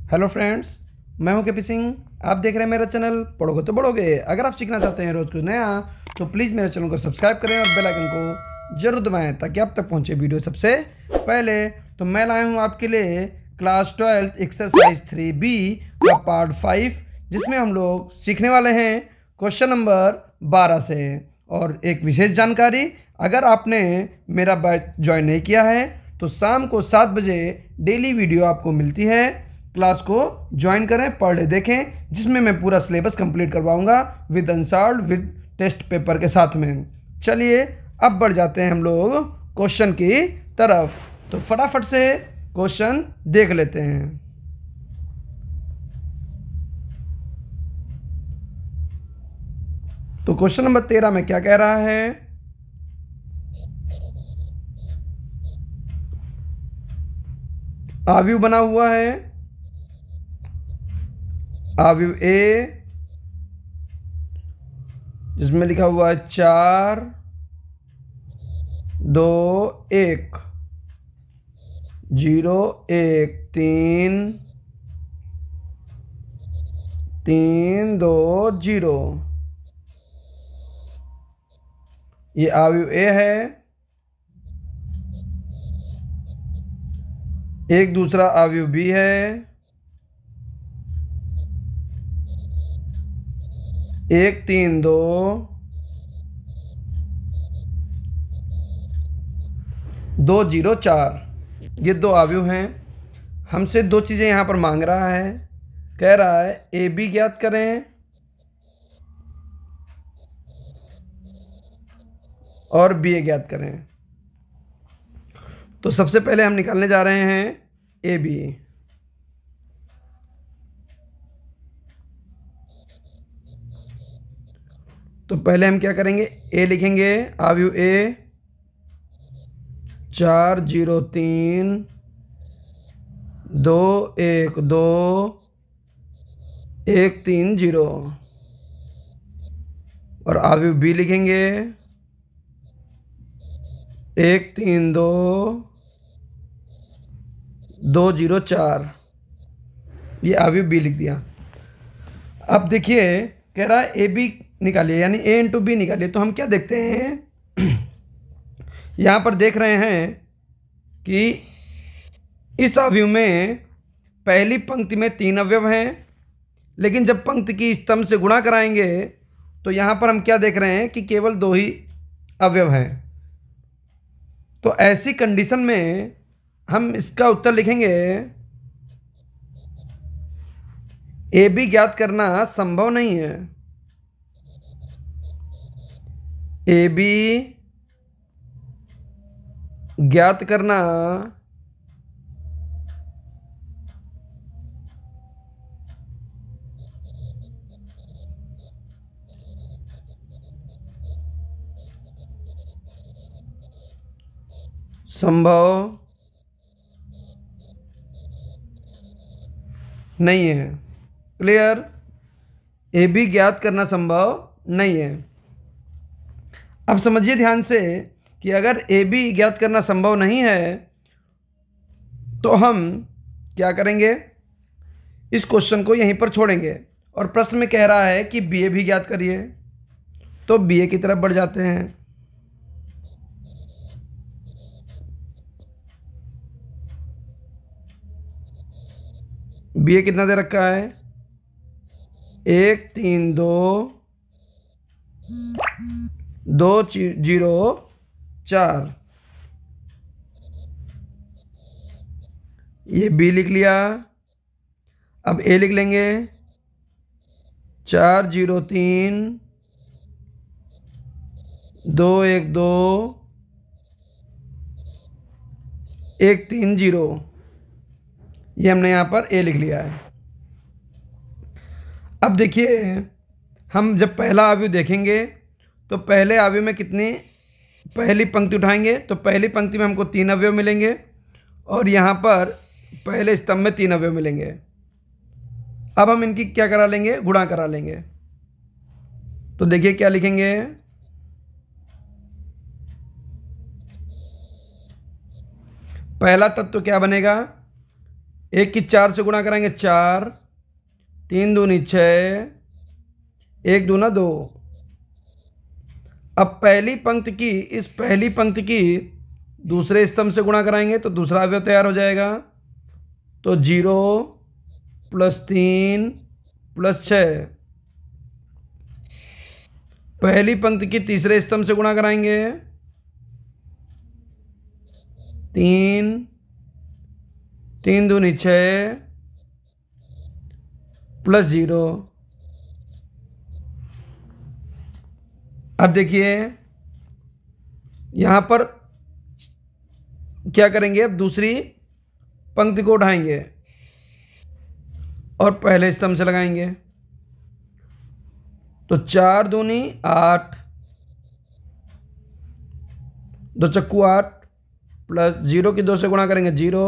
Hello friends, मैं हूं KP Singh. आप देख रहे हैं मेरा चैनल पढ़ोगे तो बढ़ोगे। अगर आप सीखना चाहते हैं रोज़ कुछ नया तो प्लीज़ मेरे चैनल को सब्सक्राइब करें और बेल आइकन को जरूर दबाएं ताकि आप तक पहुंचे वीडियो सबसे पहले। तो मैं लाया हूं आपके लिए क्लास 12 एक्सरसाइज 3B का पार्ट 5, जिसमें हम लोग सीखने वाले हैं क्वेश्चन नंबर 12 से। और एक विशेष जानकारी, अगर आपने मेरा बैच ज्वाइन नहीं किया है तो शाम को 7 बजे डेली वीडियो आपको मिलती है। क्लास को ज्वाइन करें, पर डे देखें, जिसमें मैं पूरा सिलेबस कंप्लीट करवाऊंगा with unsolved with test paper के साथ में। चलिए अब बढ़ जाते हैं हम लोग क्वेश्चन की तरफ। तो फटाफट से क्वेश्चन देख लेते हैं। तो क्वेश्चन नंबर 13 में क्या कह रहा है? आव्यूह बना हुआ है, आव्यूह ए जिसमें लिखा हुआ है 4 2 1 0 1 3 3 2 0। ये आव्यूह ए है। एक दूसरा आव्यूह बी है, 1 3 2 2 0 4। ये दो आव्यूह हैं। हमसे दो चीज़ें यहाँ पर मांग रहा है। कह रहा है ए बी ज्ञात करें और बी ए ज्ञात करें। तो सबसे पहले हम निकालने जा रहे हैं ए बी। तो पहले हम क्या करेंगे, ए लिखेंगे। आव्यूह ए 4 0 3 2 1 2 1 3 0। और आव्यूह बी लिखेंगे 1 3 2 2 0 4। ये आव्यूह बी लिख दिया। अब देखिए, कह रहा है ए बी निकालिए, यानी ए इंटू बी निकालिए। तो हम क्या देखते हैं, यहाँ पर देख रहे हैं कि इस आव्यूह में पहली पंक्ति में 3 अवयव हैं, लेकिन जब पंक्ति की स्तंभ से गुणा कराएंगे तो यहाँ पर हम क्या देख रहे हैं कि केवल 2 ही अवयव हैं। तो ऐसी कंडीशन में हम इसका उत्तर लिखेंगे ए बी ज्ञात करना संभव नहीं है। ए बी ज्ञात करना संभव नहीं है। क्लियर? ए बी ज्ञात करना संभव नहीं है। अब समझिए ध्यान से कि अगर ए बी ज्ञात करना संभव नहीं है तो हम क्या करेंगे, इस क्वेश्चन को यहीं पर छोड़ेंगे। और प्रश्न में कह रहा है कि बी ए भी ज्ञात करिए, तो बी ए की तरफ बढ़ जाते हैं। बी ए कितना दे रखा है? 1 3 2 2 0 4। ये बी लिख लिया। अब ए लिख लेंगे 4 0 3 2 1 2 1 3 0। ये हमने यहाँ पर ए लिख लिया है। अब देखिए, हम जब पहला आव्यूह देखेंगे तो पहले आव्यूह में कितनी, पहली पंक्ति उठाएंगे तो पहली पंक्ति में हमको 3 अवयव मिलेंगे और यहाँ पर पहले स्तंभ में 3 अवयव मिलेंगे। अब हम इनकी क्या करा लेंगे, गुणा करा लेंगे। तो देखिए क्या लिखेंगे, पहला तत्व क्या बनेगा, एक की 4 से गुणा कराएंगे 4, 3 दूनी 6, 1 दूना 2। अब पहली पंक्ति की दूसरे स्तंभ से गुणा कराएंगे तो दूसरा अवयव तैयार हो जाएगा। तो 0 + 3 + 6। पहली पंक्ति की तीसरे स्तंभ से गुणा कराएंगे 3, 3 दूनी 6 + 0। अब देखिए यहाँ पर क्या करेंगे, अब दूसरी पंक्ति को उठाएंगे और पहले स्तंभ से लगाएंगे। तो 4 दूनी 8, 2 चक्कू 8 प्लस 0 की 2 से गुणा करेंगे 0,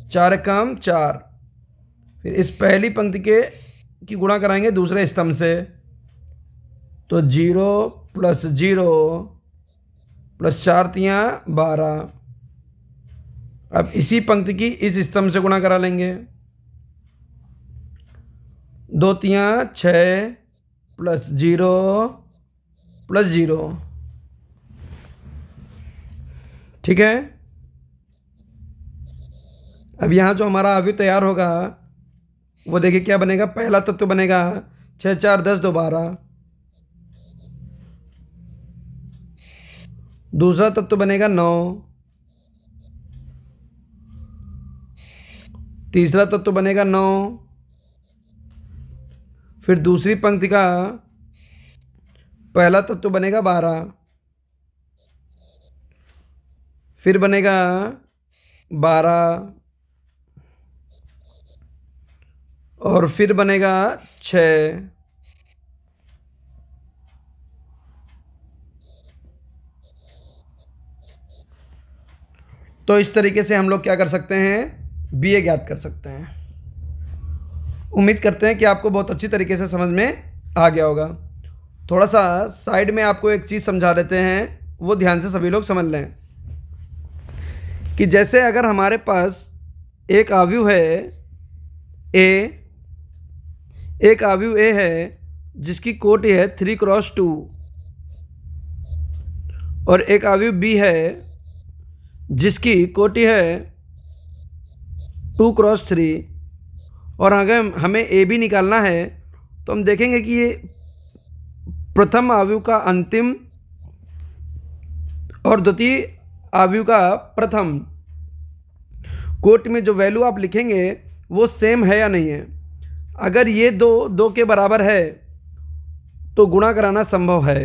4 कम 4। फिर इस पहली पंक्ति की गुणा कराएंगे दूसरे स्तंभ से। तो 0 + 0 + 4 तियाँ 12। अब इसी पंक्ति की इस स्तंभ से गुणा करा लेंगे। 2 तियाँ 6 + 0 + 0। ठीक है। अब यहाँ जो हमारा अवयव तैयार होगा वो देखिए क्या बनेगा। पहला तत्व बनेगा 6 4 10 2 12। दूसरा तत्व बनेगा 9। तीसरा तत्व बनेगा 9। फिर दूसरी पंक्ति का पहला तत्व बनेगा 12। फिर बनेगा 12 और फिर बनेगा 6। तो इस तरीके से हम लोग क्या कर सकते हैं, बीए ज्ञात कर सकते हैं। उम्मीद करते हैं कि आपको बहुत अच्छी तरीके से समझ में आ गया होगा। थोड़ा सा साइड में आपको एक चीज़ समझा देते हैं, वो ध्यान से सभी लोग समझ लें कि जैसे अगर हमारे पास एक अवयव है ए, एक अवयव ए है जिसकी कोटि है 3x2 और एक अवयव बी है जिसकी कोटि है 2x3 और अगर हमें ए बी निकालना है तो हम देखेंगे कि ये प्रथम अवयव का अंतिम और द्वितीय अवयव का प्रथम कोटि में जो वैल्यू आप लिखेंगे वो सेम है या नहीं है। अगर ये दो के बराबर है तो गुणा कराना संभव है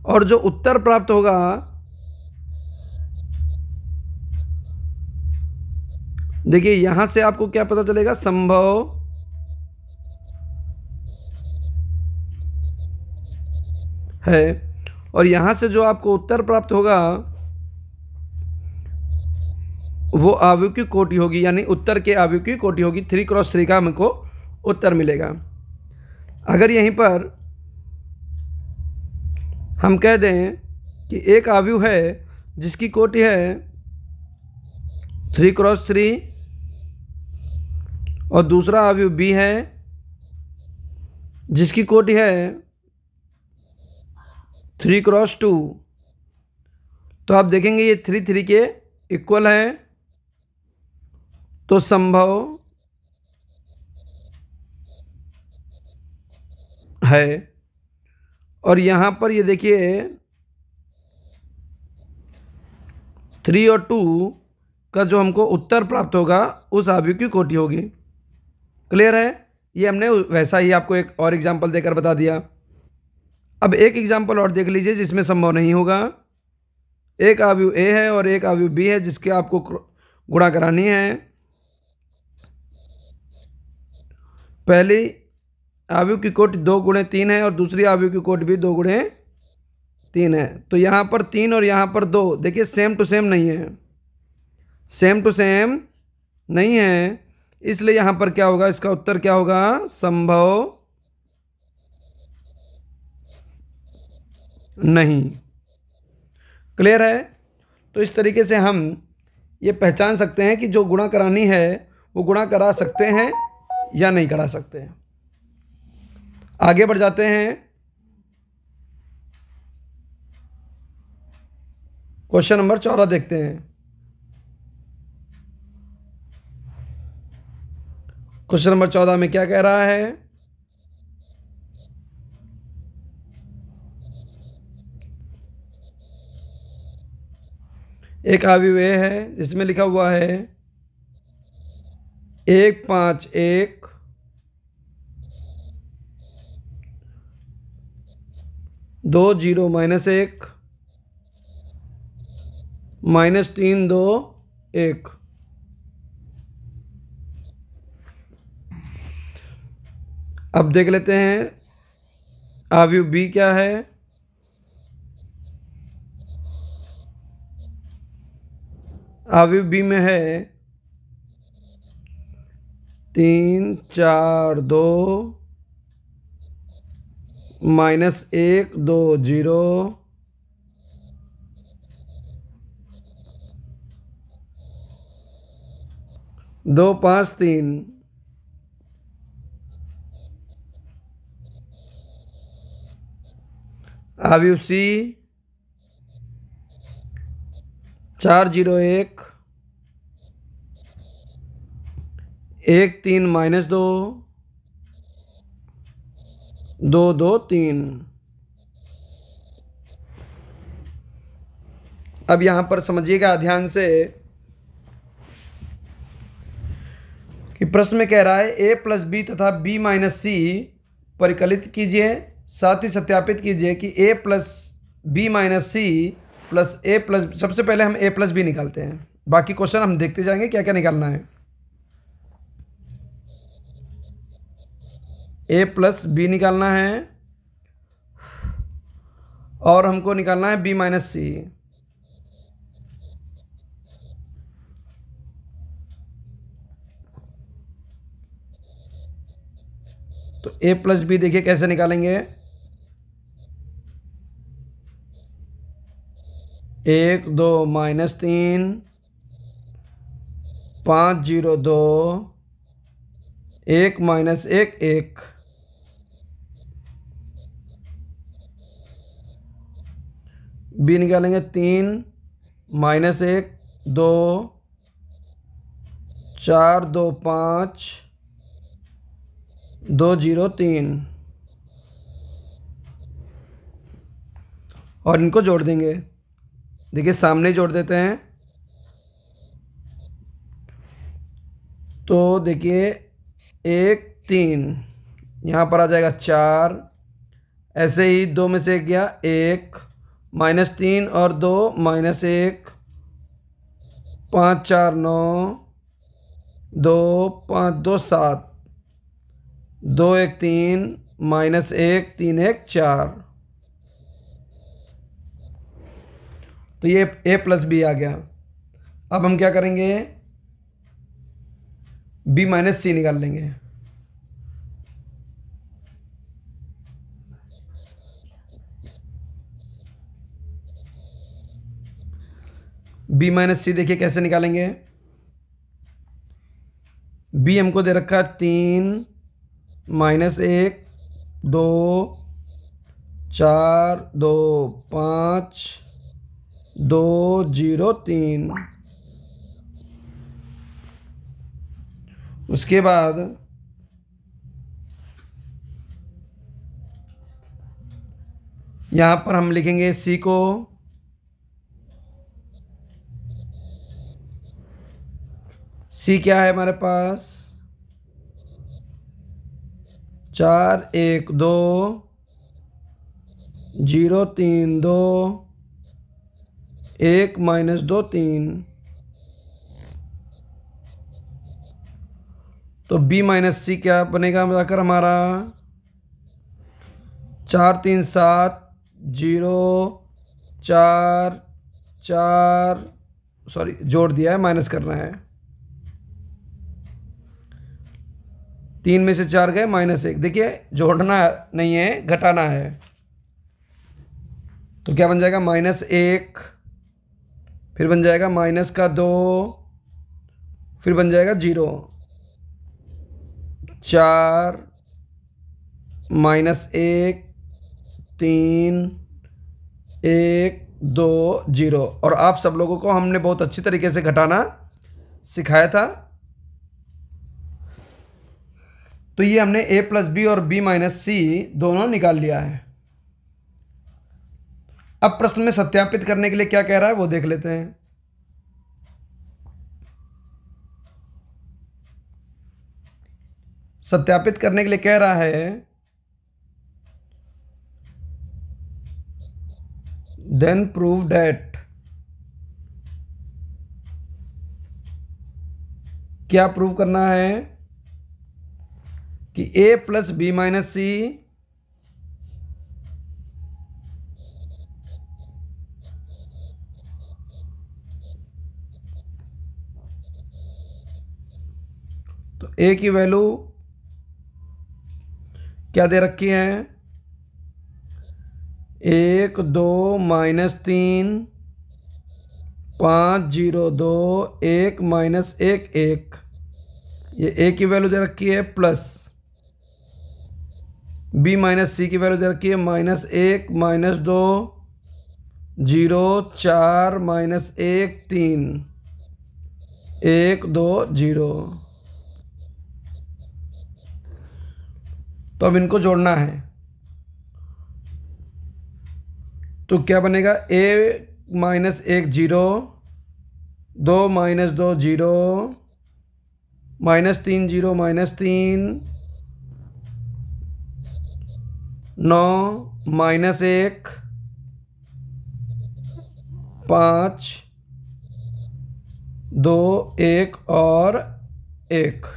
और जो उत्तर प्राप्त होगा देखिए यहां से आपको क्या पता चलेगा, संभव है। और यहां से जो आपको उत्तर प्राप्त होगा वो अवयव की कोटि होगी, यानी उत्तर के अवयव की कोटि होगी। 3x3 का हमको उत्तर मिलेगा। अगर यहीं पर हम कह दें कि एक अवयव है जिसकी कोटि है 3x3 और दूसरा अवयव बी है जिसकी कोटि है 3x2, तो आप देखेंगे ये 3 3 के इक्वल है, तो संभव है। और यहाँ पर ये देखिए 3 और 2 का जो हमको उत्तर प्राप्त होगा उस अवयव की कोटि होगी। क्लियर है। ये हमने वैसा ही आपको एक और एग्जाम्पल देकर बता दिया। अब एक एग्जाम्पल और देख लीजिए जिसमें संभव नहीं होगा। एक अवयव ए है और एक अवयव बी है जिसके आपको गुणा करानी है। पहली अवयव की कोटि 2 × 3 है और दूसरी अवयव की कोटि भी 2 × 3 है। तो यहाँ पर 3 और यहाँ पर 2 देखिए सेम टू सेम नहीं है, सेम टू सेम नहीं है, इसलिए यहाँ पर क्या होगा, इसका उत्तर क्या होगा, संभव नहीं। क्लियर है। तो इस तरीके से हम ये पहचान सकते हैं कि जो गुणा करानी है वो गुणा करा सकते हैं या नहीं करा सकते हैं। आगे बढ़ जाते हैं। क्वेश्चन नंबर 14 देखते हैं। क्वेश्चन नंबर 14 में क्या कह रहा है? एक अवयव है जिसमें लिखा हुआ है 1 5 1 2 0 -1 -3 2 1। अब देख लेते हैं अवयव बी क्या है। अवयव बी में है 3 4 2 -1 2 0 2 5 3। अवयव सी 4 0 1 1 3 -2 2 2 3। अब यहां पर समझिएगा ध्यान से कि प्रश्न में कह रहा है a प्लस बी तथा b माइनस सी परिकलित कीजिए। साथ ही सत्यापित कीजिए कि a plus B minus C plus a plus, सबसे पहले हम a प्लस बी निकालते हैं, बाकी क्वेश्चन हम देखते जाएंगे क्या क्या निकालना है। a प्लस बी निकालना है और हमको निकालना है b माइनस सी। तो a प्लस बी देखिए कैसे निकालेंगे। 1 2 -3 5 0 2 1 -1 1। बी निकालेंगे 3 -1 2 4 2 5 2 0 3 और इनको जोड़ देंगे। देखिए सामने जोड़ देते हैं तो देखिए 1 3 यहाँ पर आ जाएगा 4, ऐसे ही 2 में से 1 गया 1 -3 और 2 -1 5 4 9 2 5 2 7 2 1 3 -1 3 1 4। तो ये a प्लस बी आ गया। अब हम क्या करेंगे, b माइनस सी निकाल लेंगे। b माइनस सी देखिए कैसे निकालेंगे। b हमको दे रखा है 3 -1 2 4 2 5 2 0 3। उसके बाद यहाँ पर हम लिखेंगे सी को। सी क्या है हमारे पास 4 1 2 0 3 2 1 -2 3। तो b माइनस सी क्या बनेगा बताकर हमारा 4 3 7 0 4 4, सॉरी जोड़ दिया है, माइनस करना है। 3 में से 4 गए -1। देखिए जोड़ना नहीं है, घटाना है। तो क्या बन जाएगा -1, फिर बन जाएगा माइनस का 2, फिर बन जाएगा 0, 4 -1 3 1 2 0। और आप सब लोगों को हमने बहुत अच्छी तरीके से घटाना सिखाया था। तो ये हमने a + b और b - c दोनों निकाल लिया है। अब प्रश्न में सत्यापित करने के लिए क्या कह रहा है वो देख लेते हैं। सत्यापित करने के लिए कह रहा है देन प्रूव डैट। क्या प्रूव करना है कि a + b - c तो a की वैल्यू क्या दे रखी है, 1 2 -3 5 0 2 1 -1 1। ये a की वैल्यू दे रखी है, प्लस b - c की वैल्यू दे रखी है -1 -2 0 4 -1 3 1 2 0। तो अब इनको जोड़ना है। तो क्या बनेगा, a - 1 0 2 - 2 0 -3 0 -3 9 -1 5 2 1 और 1।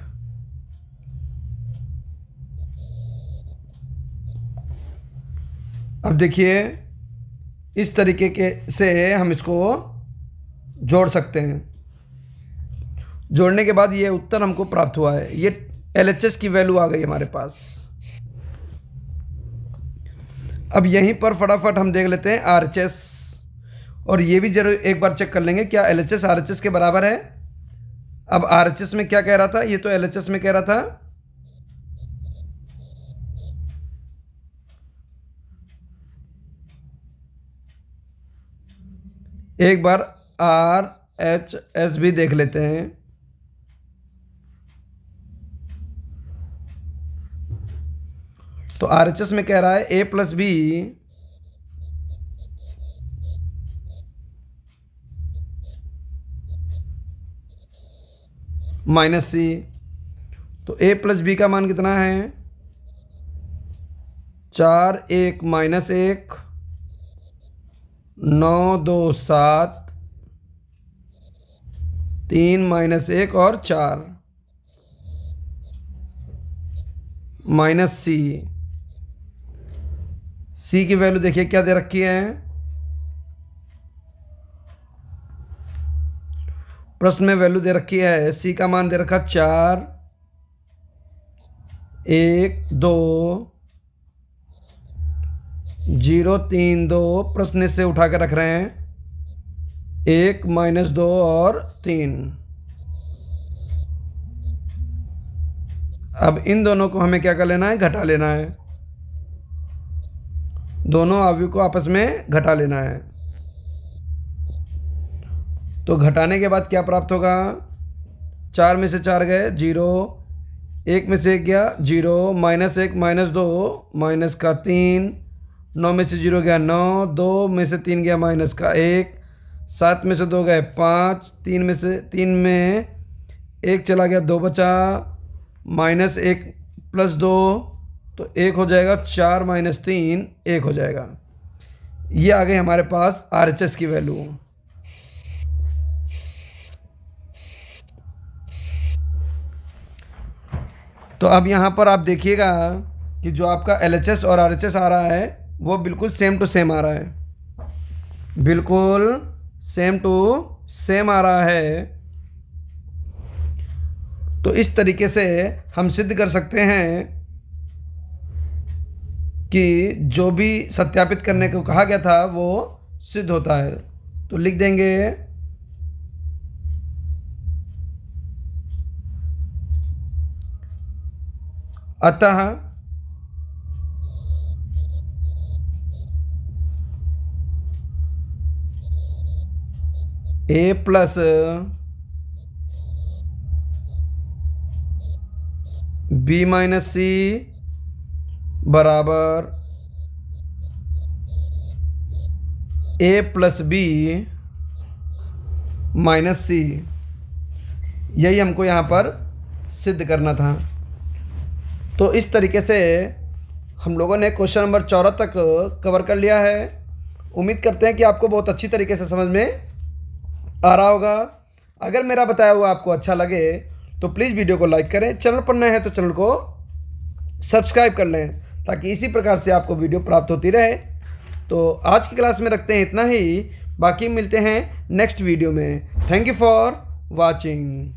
अब देखिए इस तरीके के से हम इसको जोड़ सकते हैं। जोड़ने के बाद ये उत्तर हमको प्राप्त हुआ है। ये LHS की वैल्यू आ गई हमारे पास। अब यहीं पर फटाफट हम देख लेते हैं RHS, और ये भी जरूर एक बार चेक कर लेंगे क्या LHS RHS के बराबर है। अब RHS में क्या कह रहा था, ये तो LHS में कह रहा था एक बार RHS भी देख लेते हैं। तो RHS में कह रहा है a + b - c। तो a + b का मान कितना है, 4 1 -1 9 2 7 3 -1 और 4 C की वैल्यू देखिए क्या दे रखी है। प्रश्न में वैल्यू दे रखी है, C का मान दे रखा 4 1 2 0 3 2। प्रश्न से उठा कर रख रहे हैं 1 -2 और 3। अब इन दोनों को हमें क्या कर लेना है, घटा लेना है। दोनों अवयव को आपस में घटा लेना है। तो घटाने के बाद क्या प्राप्त होगा, 4 में से 4 गए 0, 1 में से 1 गया 0 -1 -2 -3 9 में से 0 गया 9 2 में से 3 गया -1 7 में से 2 गए 5 3 में 1 चला गया 2 बचा -1 + 2 तो 1 हो जाएगा 4 - 3 1 हो जाएगा। ये आ गई हमारे पास RHS की वैल्यू। तो अब यहाँ पर आप देखिएगा कि जो आपका LHS और RHS आ रहा है वो बिल्कुल सेम टू सेम आ रहा है, बिल्कुल सेम टू सेम आ रहा है। तो इस तरीके से हम सिद्ध कर सकते हैं कि जो भी सत्यापित करने को कहा गया था वो सिद्ध होता है। तो लिख देंगे अतः a प्लस b माइनस सी बराबर a प्लस बी माइनस सी, यही हमको यहाँ पर सिद्ध करना था। तो इस तरीके से हम लोगों ने क्वेश्चन नंबर 14 तक कवर कर लिया है। उम्मीद करते हैं कि आपको बहुत अच्छी तरीके से समझ में आ रहा होगा। अगर मेरा बताया हुआ आपको अच्छा लगे तो प्लीज़ वीडियो को लाइक करें, चैनल पर नए हैं तो चैनल को सब्सक्राइब कर लें ताकि इसी प्रकार से आपको वीडियो प्राप्त होती रहे। तो आज की क्लास में रखते हैं इतना ही, बाकी मिलते हैं नेक्स्ट वीडियो में। Thank you for watching.